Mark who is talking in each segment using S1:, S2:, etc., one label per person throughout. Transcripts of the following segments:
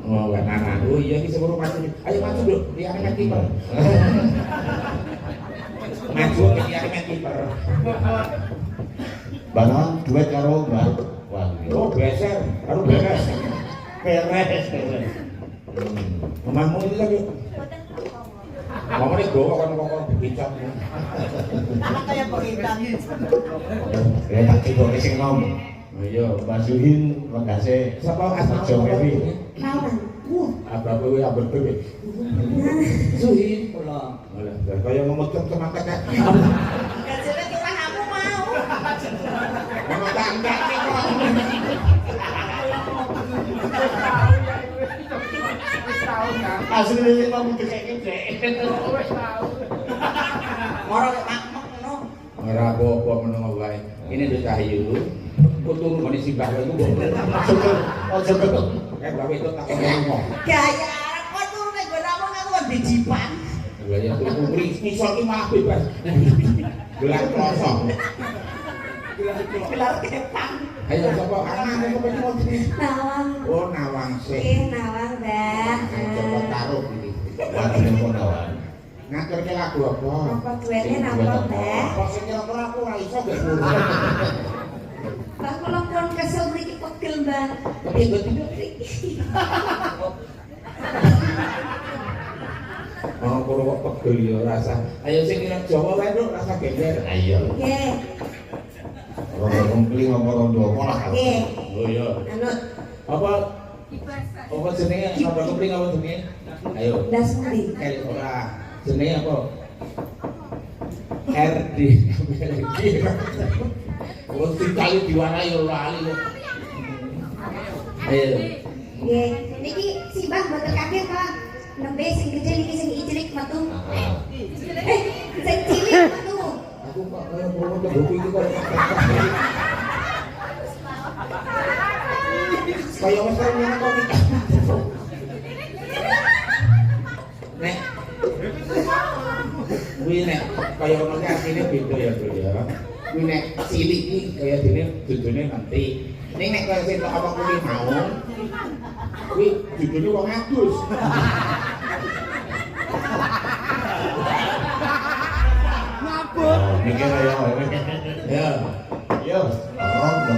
S1: Oh, anak. Oh iya iki sepuro maju. Ayo maju, Duk. Liyane main kiper. Maju liyane main kiper.
S2: Banon duet karo Mbak. Wah,
S1: Oh, beser, karo beres.
S2: peres.
S1: Omahmu iki lagi. Mamane gowo kan kok dicap.
S3: Anak kayak pengintan.
S2: Ya tak coba sing nom.
S1: Iya,
S2: Mbak Suhin Megase.
S1: sapa asma
S2: Jong Evi.
S4: Kawan.
S1: Apa kowe ambek kowe? Suhin.
S3: Kula.
S1: Alah, kaya ngomong semangat kan.
S3: Gajere kita kamu mau.
S1: Ono tangga iki kok.
S2: Asline sing mau dikek-kek.
S3: Moro makmek ngono.
S1: Ora apa-apa meneng wae. Ini Nduk Cahyu. Kok turu ngene simbah kowe iku.
S2: Ojo ketok.
S1: Gawe itu tak ngomong.
S3: Gaya arep kok turune nggo namung aku kon dijipan.
S1: Lah ya turu misal ki malah bebas. Gelar klosok.
S3: Gelar kepang.
S1: Ayo sapa anak kok pengen ngono.
S4: Nawang.
S1: Oh, nawang sih.
S4: Nawang, Mbak.
S1: Coba taruh iki.
S2: Lagune konawan.
S1: Ngaturke lagu apa?
S4: Apa duetnya napa, Mbak?
S1: Kok sing kira-kira aku ora iso gak guru.
S4: Mbak kula pun kesel mriki pegel, Mbak.
S1: Tapi gue tidak. Oh, kulo kok pegel ya rasa. Ayo sing kira Jawa wae Nduk, rasa geger.
S2: Ayo.
S4: Nggih.
S2: Rondo kempling apa rondo kolah.
S4: Nggih.
S1: Oh iya.
S4: Anut
S1: Apa jenenge? Apa kempling apa jenenge? Ayo.
S4: ndas pundi?
S1: Ora. Jenenge apa? RD. Wong dikali diwarai ora ali. Ayo.
S4: Nggih. Niki simbah mboten kaget, Pak. Nembe sing gede niki sing cilik metu. Sing cilik metu.
S1: Aku kok kaya promo ke buku iki kok. Kaya wis karo ngene kok iki. Nek. Kuwi nek kaya ngono ki artine beda ya, Bro ya. Kuwi nek cilik iki kaya dene judulne nanti. Ning nek kaya sing apa kuwi mau. Kuwi judulne wong adus.
S2: Mikir ayo.
S1: Ya.
S2: Yo, rondo.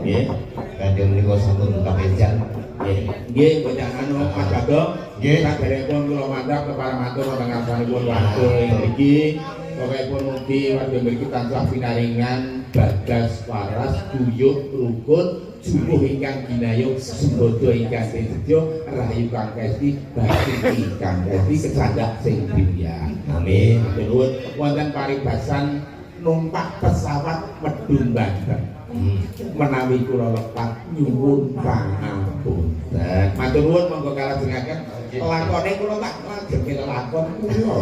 S2: Nggih. Kanjeng menika sampun kapenjan.
S1: Nggih, bocah anu Mas Bagong.
S2: Nggih.
S1: Saderengipun kula mandhap kepada matur wonten ngarsanipun wadul mriki. Pokokipun mugi wadul mriki tansah pinaringan bagas waras guyub rukun jubuh ingkang ginayuh sumbodo ingkang sedya rahayu kang kesti bakti ingkang kesti kecandak sing dimya.
S2: Amin.
S1: Nuwun wonten paribasan numpak pesawat medun Banten. Menawi kula lepat nyuwun pangapunten. Matur nuwun monggo kalajengaken lakone kula tak lajeng lakon kula.